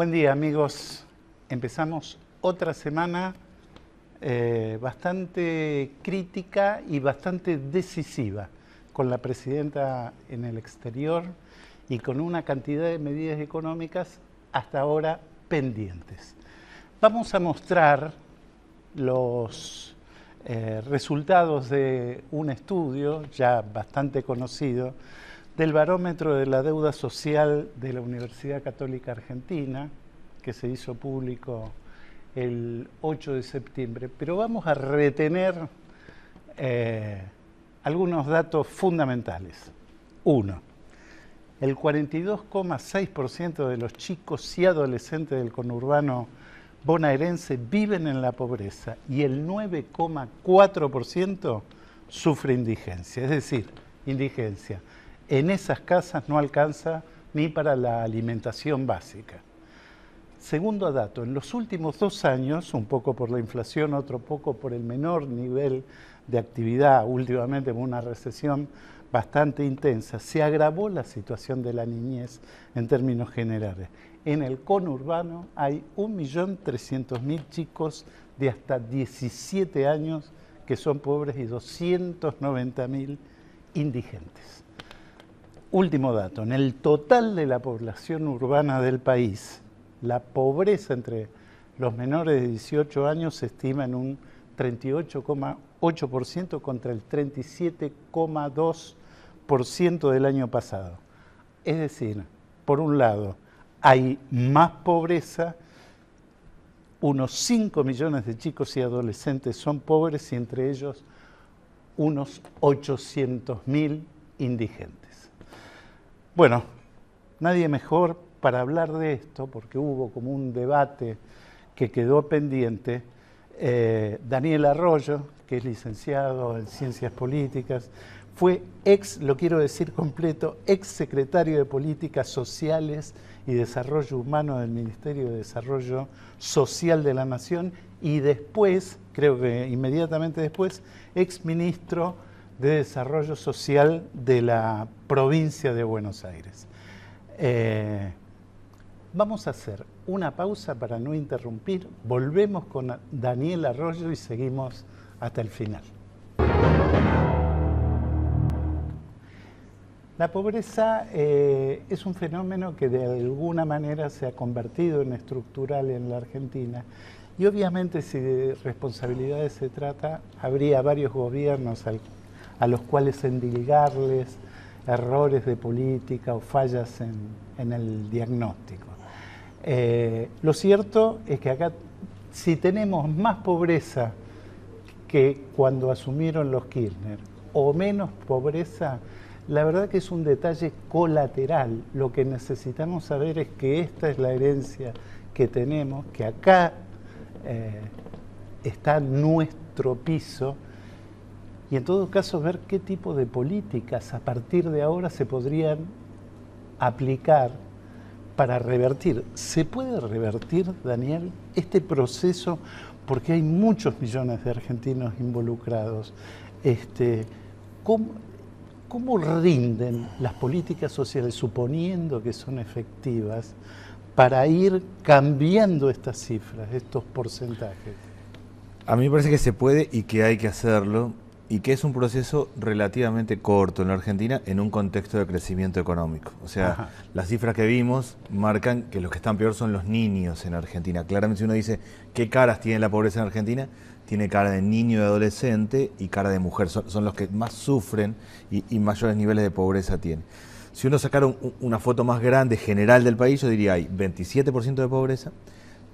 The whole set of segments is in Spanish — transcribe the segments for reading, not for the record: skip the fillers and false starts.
Buen día, amigos. Empezamos otra semana bastante crítica y bastante decisiva, con la presidenta en el exterior y con una cantidad de medidas económicas hasta ahora pendientes. Vamos a mostrar los resultados de un estudio ya bastante conocido del barómetro de la deuda social de la Universidad Católica Argentina, que se hizo público el 8 de septiembre, pero vamos a retener algunos datos fundamentales. Uno, el 42,6% de los chicos y adolescentes del conurbano bonaerense viven en la pobreza y el 9,4% sufre indigencia, es decir, indigencia. En esas casas no alcanza ni para la alimentación básica. Segundo dato, en los últimos 2 años, un poco por la inflación, otro poco por el menor nivel de actividad, últimamente con una recesión bastante intensa, se agravó la situación de la niñez en términos generales. En el conurbano hay 1.300.000 chicos de hasta 17 años que son pobres y 290.000 indigentes. Último dato, en el total de la población urbana del país, la pobreza entre los menores de 18 años se estima en un 38,8% contra el 37,2% del año pasado. Es decir, por un lado, hay más pobreza, unos 5 millones de chicos y adolescentes son pobres y entre ellos unos 800.000 indigentes. Bueno, nadie mejor para hablar de esto, porque hubo como un debate que quedó pendiente. Daniel Arroyo, que es licenciado en Ciencias Políticas, fue lo quiero decir completo, ex secretario de Políticas Sociales y Desarrollo Humano del Ministerio de Desarrollo Social de la Nación y después, creo que inmediatamente después, ex ministro de Desarrollo Social de la provincia de Buenos Aires. Vamos a hacer una pausa para no interrumpir, volvemos con Daniel Arroyo y seguimos hasta el final. La pobreza es un fenómeno que de alguna manera se ha convertido en estructural en la Argentina y obviamente si de responsabilidades se trata, habría varios gobiernos a los cuales endilgarles errores de política o fallas en el diagnóstico. Lo cierto es que acá, si tenemos más pobreza que cuando asumieron los Kirchner o menos pobreza, la verdad que es un detalle colateral. Lo que necesitamos saber es que esta es la herencia que tenemos, que acá está nuestro piso, y en todo caso ver qué tipo de políticas a partir de ahora se podrían aplicar para revertir. ¿Se puede revertir, Daniel, este proceso? Porque hay muchos millones de argentinos involucrados. ¿Cómo rinden las políticas sociales, suponiendo que son efectivas, para ir cambiando estas cifras, estos porcentajes? A mí me parece que se puede y que hay que hacerlo, y que es un proceso relativamente corto en la Argentina en un contexto de crecimiento económico. O sea, ajá, las cifras que vimos marcan que los que están peor son los niños en Argentina. Claramente si uno dice qué caras tiene la pobreza en Argentina, tiene cara de niño y adolescente y cara de mujer. Son los que más sufren y mayores niveles de pobreza tienen. Si uno sacara una foto más grande general del país, yo diría hay 27% de pobreza,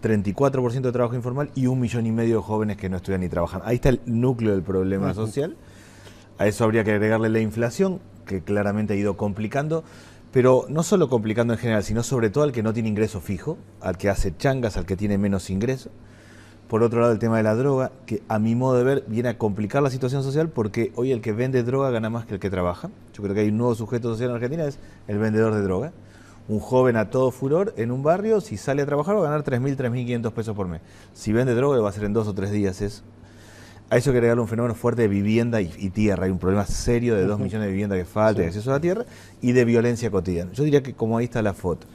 34% de trabajo informal y 1,5 millones de jóvenes que no estudian ni trabajan. Ahí está el núcleo del problema social. A eso habría que agregarle la inflación, que claramente ha ido complicando, pero no solo complicando en general, sino sobre todo al que no tiene ingreso fijo, al que hace changas, al que tiene menos ingreso. Por otro lado, el tema de la droga, que a mi modo de ver viene a complicar la situación social porque hoy el que vende droga gana más que el que trabaja. Yo creo que hay un nuevo sujeto social en Argentina, es el vendedor de droga. Un joven a todo furor en un barrio, si sale a trabajar va a ganar 3.000, 3.500 pesos por mes. Si vende droga lo va a hacer en 2 o 3 días eso. A eso hay que agregarle un fenómeno fuerte de vivienda y tierra. Hay un problema serio de 2 millones de viviendas que falta, de acceso a la tierra y de violencia cotidiana. Yo diría que como ahí está la foto.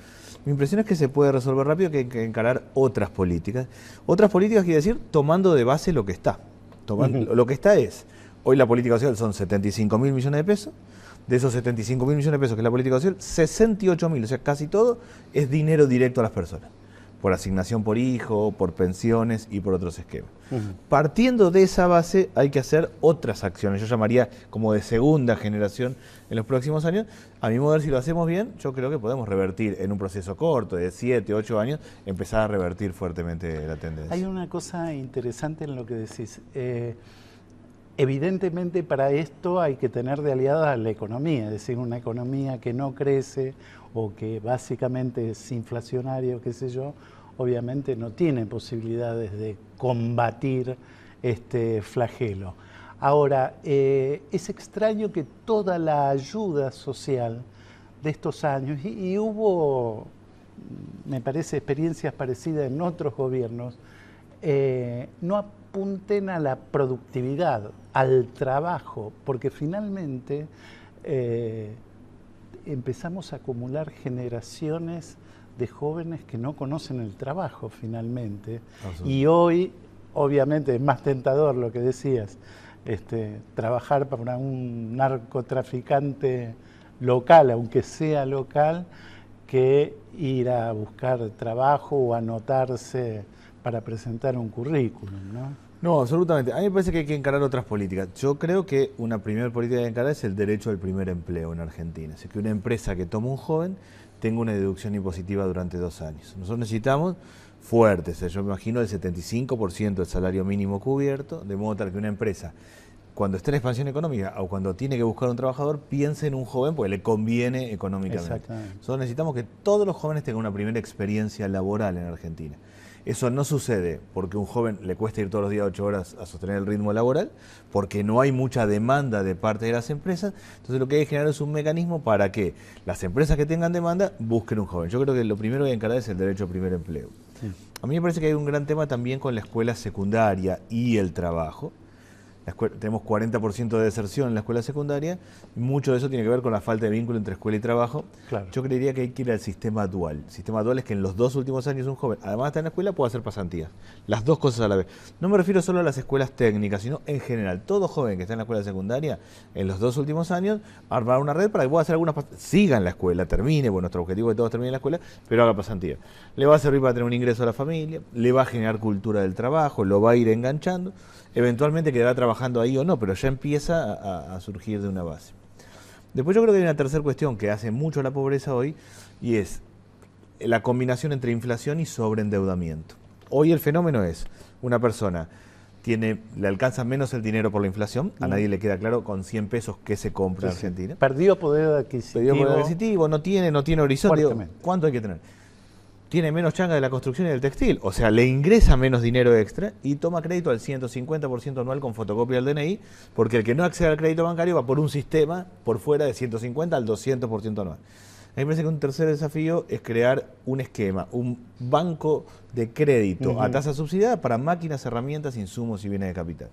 Mi impresión es que se puede resolver rápido, que hay que encarar otras políticas. Otras políticas quiere decir tomando de base lo que está. Lo que está es, hoy la política social son 75.000 millones de pesos. De esos 75.000 millones de pesos que es la política social, 68.000, o sea, casi todo es dinero directo a las personas. Por asignación por hijo, por pensiones y por otros esquemas. Partiendo de esa base hay que hacer otras acciones, yo llamaría como de segunda generación en los próximos años. A mi modo de ver, si lo hacemos bien, yo creo que podemos revertir en un proceso corto, de 7, 8 años, empezar a revertir fuertemente la tendencia. Hay una cosa interesante en lo que decís. Evidentemente para esto hay que tener de aliada a la economía, es decir, una economía que no crece o que básicamente es inflacionaria o qué sé yo, obviamente no tiene posibilidades de combatir este flagelo. Ahora, es extraño que toda la ayuda social de estos años, y hubo, me parece, experiencias parecidas en otros gobiernos, no apunten a la productividad, al trabajo, porque finalmente empezamos a acumular generaciones de jóvenes que no conocen el trabajo finalmente. Y hoy, obviamente, es más tentador lo que decías, trabajar para un narcotraficante local, aunque sea local, que ir a buscar trabajo o anotarse para presentar un currículum, ¿no? No, absolutamente. A mí me parece que hay que encarar otras políticas. Yo creo que una primera política que encarar es el derecho al primer empleo en Argentina. Es decir, que una empresa que toma un joven tenga una deducción impositiva durante 2 años. Nosotros necesitamos fuertes, yo me imagino el 75% del salario mínimo cubierto, de modo tal que una empresa, cuando esté en expansión económica o cuando tiene que buscar un trabajador, piense en un joven porque le conviene económicamente. Exactamente. Nosotros necesitamos que todos los jóvenes tengan una primera experiencia laboral en Argentina. Eso no sucede porque a un joven le cuesta ir todos los días 8 horas a sostener el ritmo laboral, porque no hay mucha demanda de parte de las empresas. Entonces lo que hay que generar es un mecanismo para que las empresas que tengan demanda busquen un joven. Yo creo que lo primero que hay que encarar es el derecho al primer empleo. Sí. A mí me parece que hay un gran tema también con la escuela secundaria y el trabajo. Tenemos 40% de deserción en la escuela secundaria, y mucho de eso tiene que ver con la falta de vínculo entre escuela y trabajo. Claro. Yo creería que hay que ir al sistema dual. El sistema dual es que en los 2 últimos años un joven, además de estar en la escuela, puede hacer pasantías. Las 2 cosas a la vez. No me refiero solo a las escuelas técnicas, sino en general. Todo joven que está en la escuela secundaria, en los 2 últimos años, armar una red para que pueda hacer algunas pasantías. Siga en la escuela, termine, bueno, nuestro objetivo es que todos terminen en la escuela, pero haga pasantías. Le va a servir para tener un ingreso a la familia, le va a generar cultura del trabajo, lo va a ir enganchando. Eventualmente quedará trabajando ahí o no, pero ya empieza a surgir de una base. Después yo creo que hay una tercera cuestión que hace mucho a la pobreza hoy, y es la combinación entre inflación y sobreendeudamiento. Hoy el fenómeno es, una persona le alcanza menos el dinero por la inflación, a nadie le queda claro con 100 pesos qué se compra en Argentina. Perdió poder adquisitivo. No tiene horizonte. ¿Cuánto hay que tener? Tiene menos changa de la construcción y del textil, o sea, le ingresa menos dinero extra y toma crédito al 150% anual con fotocopia del DNI, porque el que no accede al crédito bancario va por un sistema por fuera de 150 al 200% anual. A mí me parece que un tercer desafío es crear un esquema, un banco de crédito a tasa subsidiada para máquinas, herramientas, insumos y bienes de capital.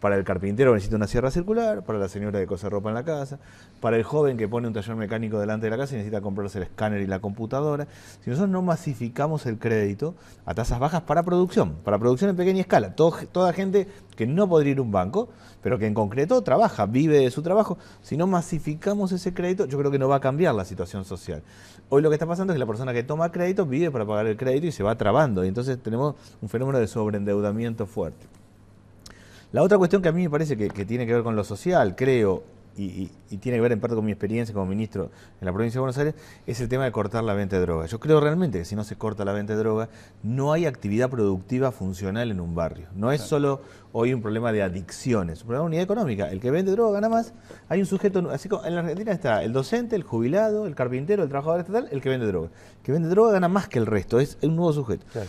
Para el carpintero necesita una sierra circular, para la señora que cose ropa en la casa, para el joven que pone un taller mecánico delante de la casa y necesita comprarse el escáner y la computadora. Si nosotros no masificamos el crédito a tasas bajas para producción en pequeña escala, toda gente que no podría ir a un banco, pero que en concreto trabaja, vive de su trabajo, si no masificamos ese crédito, yo creo que no va a cambiar la situación social. Hoy lo que está pasando es que la persona que toma crédito vive para pagar el crédito y se va trabando, y entonces tenemos un fenómeno de sobreendeudamiento fuerte. La otra cuestión que a mí me parece que tiene que ver con lo social, creo, y tiene que ver en parte con mi experiencia como ministro en la provincia de Buenos Aires, es el tema de cortar la venta de drogas. Yo creo realmente que si no se corta la venta de drogas, no hay actividad productiva funcional en un barrio. No es solo hoy un problema de adicciones, un problema de unidad económica. El que vende droga gana más. Hay un sujeto, así como en la Argentina está el docente, el jubilado, el carpintero, el trabajador estatal, el que vende droga. El que vende droga gana más que el resto, es un nuevo sujeto. Claro.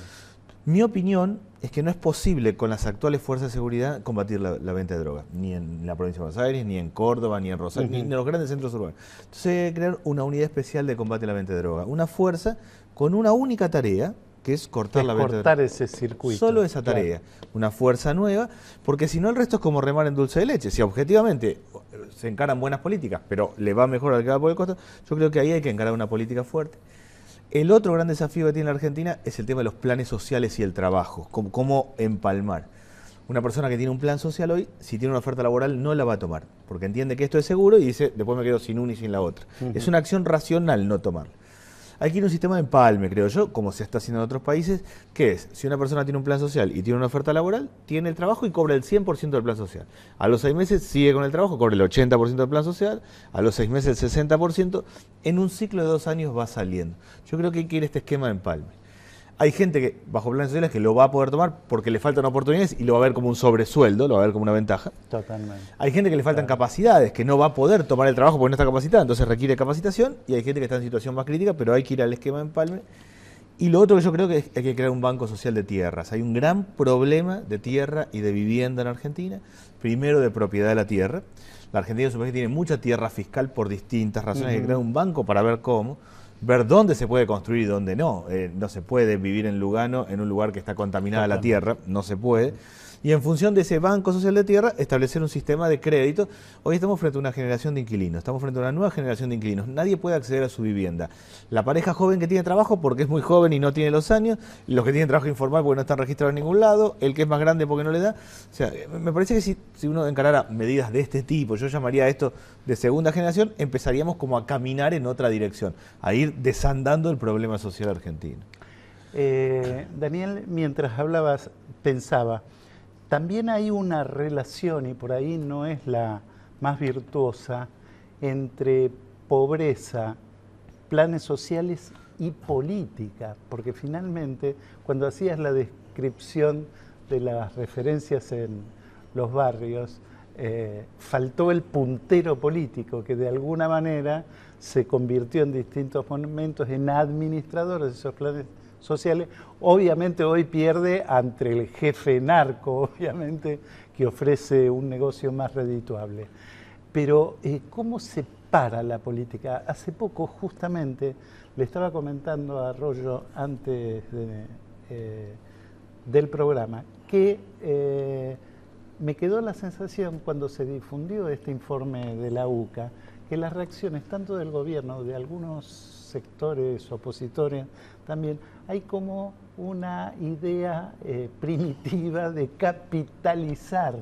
Mi opinión es que no es posible con las actuales fuerzas de seguridad combatir la venta de drogas, ni en la provincia de Buenos Aires, ni en Córdoba, ni en Rosario, ni en los grandes centros urbanos. Entonces hay que crear una unidad especial de combate a la venta de drogas, una fuerza con una única tarea, que es cortar la venta de drogas. Cortar ese circuito. Solo esa tarea, una fuerza nueva, porque si no el resto es como remar en dulce de leche. Si objetivamente se encaran buenas políticas, pero le va mejor al que va por el costo, yo creo que ahí hay que encarar una política fuerte. El otro gran desafío que tiene la Argentina es el tema de los planes sociales y el trabajo, cómo empalmar. Una persona que tiene un plan social hoy, si tiene una oferta laboral, no la va a tomar, porque entiende que esto es seguro y dice, después me quedo sin una y sin la otra. Es una acción racional no tomarla. Hay que ir a un sistema de empalme, creo yo, como se está haciendo en otros países, que es, si una persona tiene un plan social y tiene una oferta laboral, tiene el trabajo y cobra el 100% del plan social. A los 6 meses sigue con el trabajo, cobra el 80% del plan social, a los 6 meses el 60%, en un ciclo de 2 años va saliendo. Yo creo que hay que ir a este esquema de empalme. Hay gente que, bajo planes sociales, que lo va a poder tomar porque le faltan oportunidades y lo va a ver como un sobresueldo, lo va a ver como una ventaja. Totalmente. Hay gente que le faltan capacidades, que no va a poder tomar el trabajo porque no está capacitada, entonces requiere capacitación, y hay gente que está en situación más crítica, pero hay que ir al esquema de empalme. Y lo otro que yo creo que hay que crear un banco social de tierras. Hay un gran problema de tierra y de vivienda en Argentina, primero de propiedad de la tierra. La Argentina es un país que tiene mucha tierra fiscal por distintas razones, hay que crear un banco para ver cómo, ver dónde se puede construir y dónde no. No se puede vivir en Lugano, en un lugar que está contaminada la tierra, no se puede. Y en función de ese Banco Social de Tierra, establecer un sistema de crédito. Hoy estamos frente a una generación de inquilinos, estamos frente a una nueva generación de inquilinos. Nadie puede acceder a su vivienda. La pareja joven que tiene trabajo porque es muy joven y no tiene los años, los que tienen trabajo informal porque no están registrados en ningún lado, el que es más grande porque no le da. O sea, me parece que si uno encarara medidas de este tipo, yo llamaría a esto de segunda generación, empezaríamos como a caminar en otra dirección, a ir desandando el problema social argentino. Daniel, mientras hablabas, pensaba, también hay una relación, y por ahí no es la más virtuosa, entre pobreza, planes sociales y política, porque finalmente cuando hacías la descripción de las referencias en los barrios, faltó el puntero político que de alguna manera se convirtió en distintos momentos en administradores de esos planes sociales. Obviamente hoy pierde ante el jefe narco, obviamente, que ofrece un negocio más redituable. Pero ¿cómo se para la política? Hace poco justamente le estaba comentando a Arroyo antes del programa que me quedó la sensación cuando se difundió este informe de la UCA que las reacciones tanto del gobierno, de algunos sectores opositores, también hay como una idea primitiva de capitalizar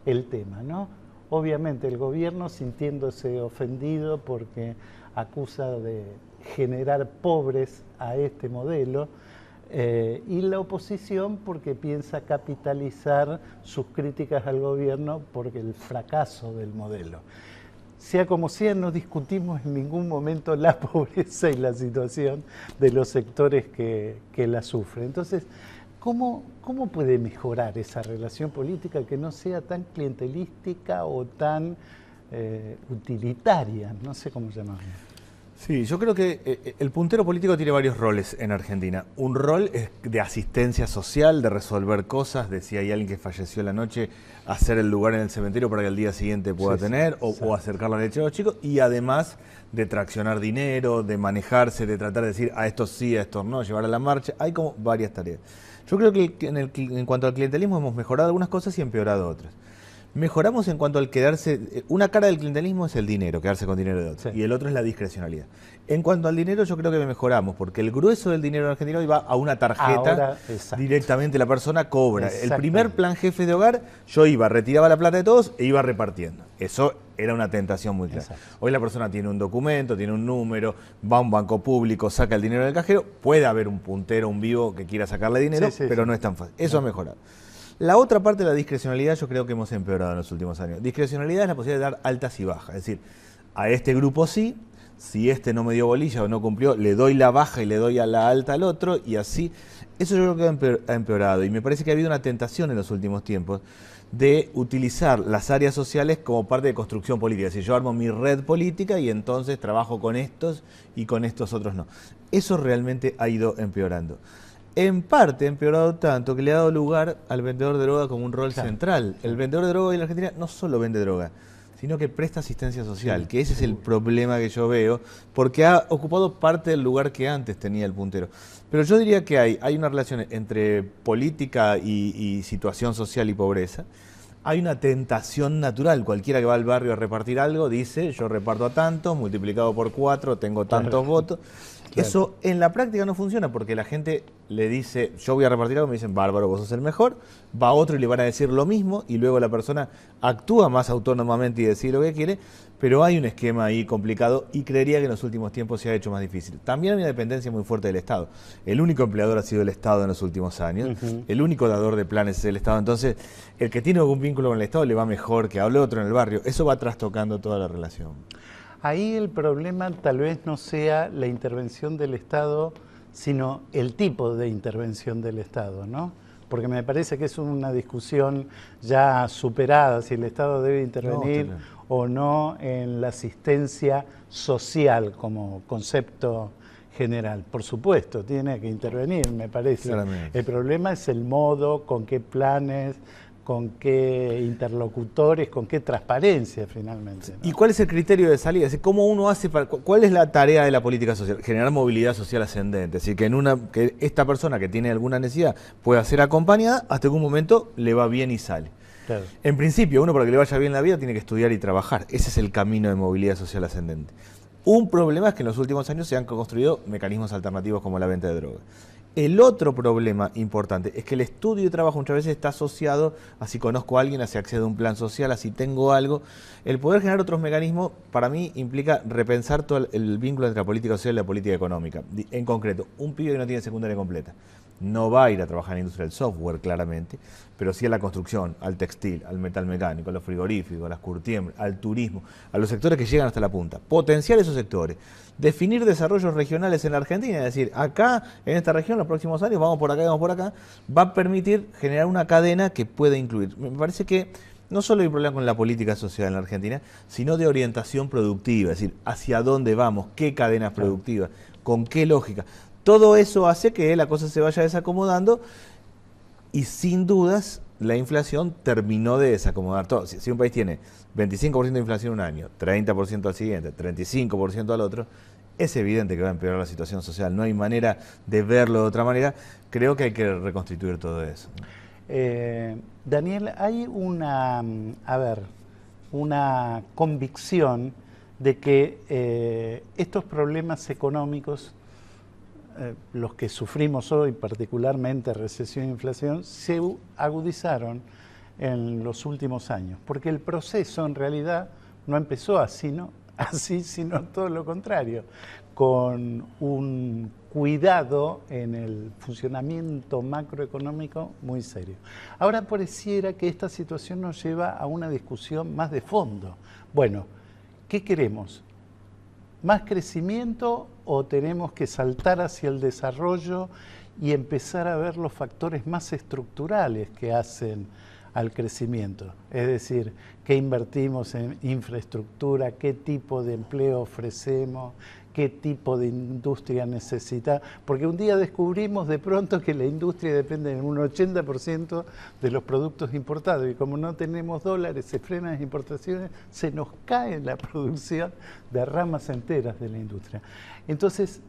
el tema, ¿no? Obviamente el gobierno sintiéndose ofendido porque acusa de generar pobres a este modelo, y la oposición porque piensa capitalizar sus críticas al gobierno porque el fracaso del modelo. Sea como sea, no discutimos en ningún momento la pobreza y la situación de los sectores que la sufren. Entonces, ¿cómo puede mejorar esa relación política que no sea tan clientelística o tan utilitaria? No sé cómo llamarlo. Sí, yo creo que el puntero político tiene varios roles en Argentina. Un rol es de asistencia social, de resolver cosas, de si hay alguien que falleció la noche, hacer el lugar en el cementerio para que al día siguiente pueda tener, o acercar la leche a los chicos, y además de traccionar dinero, de manejarse, de tratar de decir a estos sí, a estos no, llevar a la marcha. Hay como varias tareas. Yo creo que en cuanto al clientelismo hemos mejorado algunas cosas y empeorado otras. Mejoramos en cuanto al quedarse, una cara del clientelismo es el dinero, quedarse con dinero de otros, y el otro es la discrecionalidad. En cuanto al dinero yo creo que mejoramos, porque el grueso del dinero en Argentina hoy va a una tarjeta, directamente la persona cobra. El primer plan jefe de hogar, yo iba, retiraba la plata de todos e iba repartiendo. Eso era una tentación muy clara. Hoy la persona tiene un documento, tiene un número, va a un banco público, saca el dinero del cajero, puede haber un puntero, un vivo que quiera sacarle dinero, pero no es tan fácil. Eso ha mejorado. La otra parte de la discrecionalidad yo creo que hemos empeorado en los últimos años. Discrecionalidad es la posibilidad de dar altas y bajas. Es decir, a este grupo sí, si este no me dio bolilla o no cumplió, le doy la baja y le doy a la alta al otro, y así. Eso yo creo que ha empeorado. Y me parece que ha habido una tentación en los últimos tiempos de utilizar las áreas sociales como parte de construcción política. Es decir, yo armo mi red política y entonces trabajo con estos y con estos otros no. Eso realmente ha ido empeorando. En parte ha empeorado tanto que le ha dado lugar al vendedor de droga como un rol central. El vendedor de droga en la Argentina no solo vende droga, sino que presta asistencia social, que ese es el problema que yo veo, porque ha ocupado parte del lugar que antes tenía el puntero. Pero yo diría que hay una relación entre política y situación social y pobreza. Hay una tentación natural, cualquiera que va al barrio a repartir algo dice, yo reparto a tantos, multiplicado por 4, tengo tantos votos. Claro. Eso en la práctica no funciona porque la gente le dice, yo voy a repartir algo, me dicen, bárbaro, vos sos el mejor, va otro y le van a decir lo mismo y luego la persona actúa más autónomamente y decide lo que quiere, pero hay un esquema ahí complicado y creería que en los últimos tiempos se ha hecho más difícil. También hay una dependencia muy fuerte del Estado. El único empleador ha sido el Estado en los últimos años, el único dador de planes es el Estado, entonces el que tiene algún vínculo con el Estado le va mejor que hable otro en el barrio, eso va trastocando toda la relación. Ahí el problema tal vez no sea la intervención del Estado, sino el tipo de intervención del Estado, ¿no? Porque me parece que es una discusión ya superada, si el Estado debe intervenir o no en la asistencia social como concepto general. Por supuesto, tiene que intervenir, me parece. Claramente. El problema es el modo, con qué planes, con qué interlocutores, con qué transparencia finalmente, ¿no? ¿Y cuál es el criterio de salida? Es decir, ¿cómo uno hace cuál es la tarea de la política social? Generar movilidad social ascendente. Es decir, que esta persona que tiene alguna necesidad pueda ser acompañada hasta que un momento le va bien y sale. Claro. En principio, uno para que le vaya bien la vida tiene que estudiar y trabajar. Ese es el camino de movilidad social ascendente. Un problema es que en los últimos años se han construido mecanismos alternativos como la venta de drogas. El otro problema importante es que el estudio y trabajo muchas veces está asociado a si conozco a alguien, a si accedo a un plan social, a si tengo algo. El poder generar otros mecanismos, para mí, implica repensar todo el vínculo entre la política social y la política económica. En concreto, un pibe que no tiene secundaria completa no va a ir a trabajar en la industria del software, claramente, pero sí a la construcción, al textil, al metal mecánico, a los frigoríficos, a las curtiembres, al turismo, a los sectores que llegan hasta la punta. Potenciar esos sectores. Definir desarrollos regionales en la Argentina, es decir, acá, en esta región, los próximos años, vamos por acá, vamos por acá, va a permitir generar una cadena que pueda incluir. Me parece que no solo hay un problema con la política social en la Argentina, sino de orientación productiva, es decir, hacia dónde vamos, qué cadenas productivas, con qué lógica. Todo eso hace que la cosa se vaya desacomodando y sin dudas la inflación terminó de desacomodar todo. Si un país tiene 25% de inflación un año, 30% al siguiente, 35% al otro, es evidente que va a empeorar la situación social. No hay manera de verlo de otra manera. Creo que hay que reconstituir todo eso. Daniel, hay una convicción de que estos problemas económicos, los que sufrimos hoy, particularmente recesión e inflación, se agudizaron en los últimos años, porque el proceso en realidad no empezó así, sino todo lo contrario, con un cuidado en el funcionamiento macroeconómico muy serio. Ahora pareciera que esta situación nos lleva a una discusión más de fondo. Bueno, ¿qué queremos? ¿Más crecimiento o tenemos que saltar hacia el desarrollo y empezar a ver los factores más estructurales que hacen al crecimiento? Es decir, ¿qué invertimos en infraestructura? ¿Qué tipo de empleo ofrecemos? ¿Qué tipo de industria necesita? Porque un día descubrimos de pronto que la industria depende en un 80% de los productos importados y como no tenemos dólares, se frenan las importaciones, se nos cae la producción de ramas enteras de la industria. Entonces,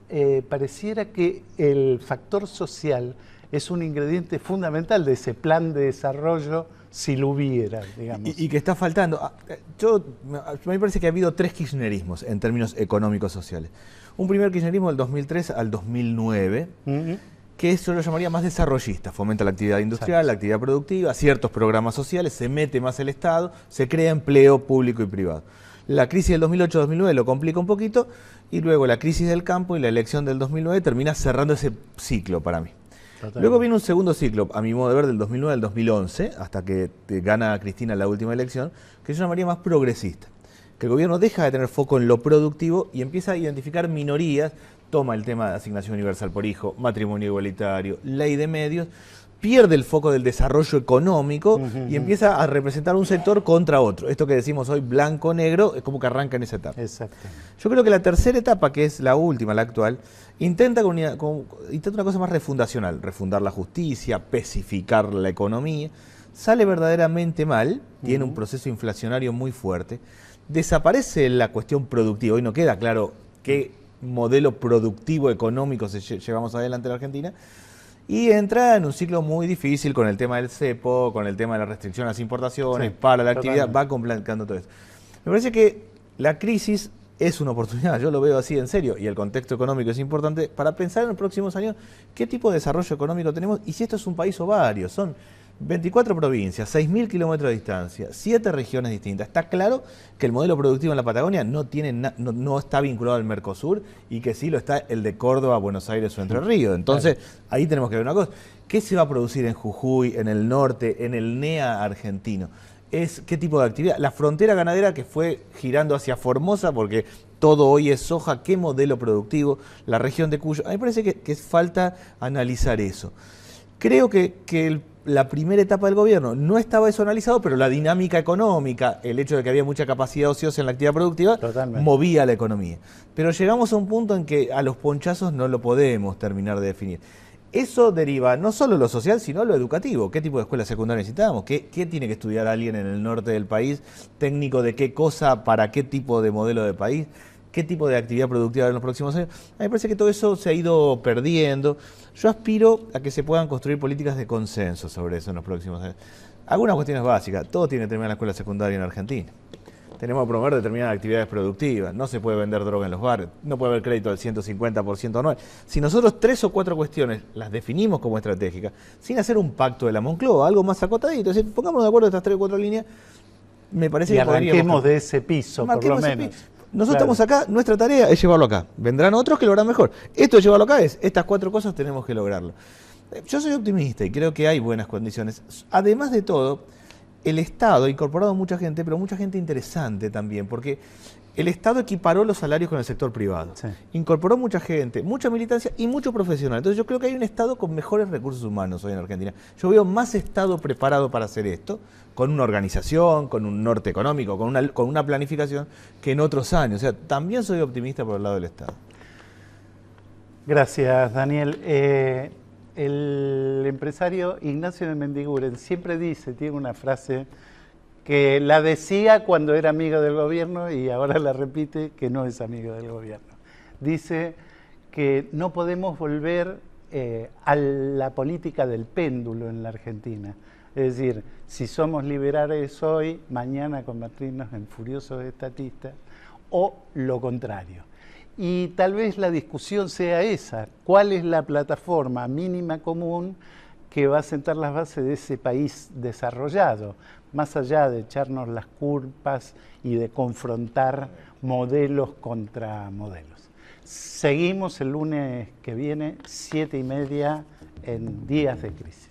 pareciera que el factor social es un ingrediente fundamental de ese plan de desarrollo, si lo hubiera, digamos. Y que está faltando. A mí me parece que ha habido 3 kirchnerismos en términos económicos sociales. Un primer kirchnerismo del 2003 al 2009, que eso lo llamaría más desarrollista, fomenta la actividad industrial, la actividad productiva, ciertos programas sociales, se mete más el Estado, se crea empleo público y privado. La crisis del 2008-2009 lo complica un poquito y luego la crisis del campo y la elección del 2009 termina cerrando ese ciclo para mí. Luego viene un segundo ciclo, a mi modo de ver, del 2009 al 2011, hasta que gana Cristina la última elección, que yo llamaría más progresista. Que el gobierno deja de tener foco en lo productivo y empieza a identificar minorías, toma el tema de asignación universal por hijo, matrimonio igualitario, ley de medios, pierde el foco del desarrollo económico y empieza a representar un sector contra otro. Esto que decimos hoy blanco-negro es como que arranca en esa etapa. Exacto. Yo creo que la tercera etapa, que es la última, la actual, intenta una cosa más refundacional, refundar la justicia, pacificar la economía. Sale verdaderamente mal, tiene un proceso inflacionario muy fuerte, desaparece la cuestión productiva, hoy no queda claro qué modelo productivo económico llevamos adelante en la Argentina, y entra en un ciclo muy difícil con el tema del cepo, con el tema de la restricción a las importaciones, para la actividad, va complicando todo eso. Me parece que la crisis es una oportunidad, yo lo veo así en serio, y el contexto económico es importante, para pensar en los próximos años qué tipo de desarrollo económico tenemos y si esto es un país ovario. Son 24 provincias, 6.000 kilómetros de distancia, 7 regiones distintas. Está claro que el modelo productivo en la Patagonia no está vinculado al Mercosur y que sí lo está el de Córdoba, Buenos Aires o Entre Ríos. Entonces, ahí tenemos que ver una cosa. ¿Qué se va a producir en Jujuy, en el norte, en el NEA argentino? ¿Qué tipo de actividad? La frontera ganadera que fue girando hacia Formosa, porque todo hoy es soja, ¿qué modelo productivo? La región de Cuyo. A mí me parece que falta analizar eso. Creo que la primera etapa del gobierno no estaba eso analizado, pero la dinámica económica, el hecho de que había mucha capacidad ociosa en la actividad productiva, movía la economía. Pero llegamos a un punto en que a los ponchazos no lo podemos terminar de definir. Eso deriva no solo lo social, sino lo educativo. ¿Qué tipo de escuela secundaria necesitamos? ¿Qué tiene que estudiar alguien en el norte del país? ¿Técnico de qué cosa? ¿Para qué tipo de modelo de país? ¿Qué tipo de actividad productiva en los próximos años? A mí me parece que todo eso se ha ido perdiendo. Yo aspiro a que se puedan construir políticas de consenso sobre eso en los próximos años. Algunas cuestiones básicas. Todo tiene que terminar la escuela secundaria en Argentina. Tenemos que promover determinadas actividades productivas. No se puede vender droga en los bares. No puede haber crédito del 150% anual. Si nosotros 3 o 4 cuestiones las definimos como estratégicas, sin hacer un pacto de la Moncloa, algo más acotadito, es decir, pongámonos de acuerdo estas 3 o 4 líneas, me parece que podríamos... arranquemos de ese piso, por lo menos. Nosotros estamos acá, nuestra tarea es llevarlo acá. Vendrán otros que lo harán mejor. Esto de llevarlo acá estas 4 cosas tenemos que lograrlo. Yo soy optimista y creo que hay buenas condiciones. Además de todo, el Estado ha incorporado mucha gente, pero mucha gente interesante también, porque el Estado equiparó los salarios con el sector privado. Sí. Incorporó mucha gente, mucha militancia y mucho profesional. Entonces yo creo que hay un Estado con mejores recursos humanos hoy en Argentina. Yo veo más Estado preparado para hacer esto, con una organización, con un norte económico, con una planificación, que en otros años. O sea, también soy optimista por el lado del Estado. Gracias, Daniel. El empresario Ignacio de Mendiguren siempre tiene una frase que la decía cuando era amigo del gobierno y ahora la repite que no es amigo del gobierno. Dice que no podemos volver a la política del péndulo en la Argentina. Es decir, si somos liberales hoy, mañana convertirnos en furiosos estatistas, o lo contrario. Y tal vez la discusión sea esa, ¿cuál es la plataforma mínima común que va a sentar las bases de ese país desarrollado? Más allá de echarnos las culpas y de confrontar modelos contra modelos. Seguimos el lunes que viene, 7:30, en Días de Crisis.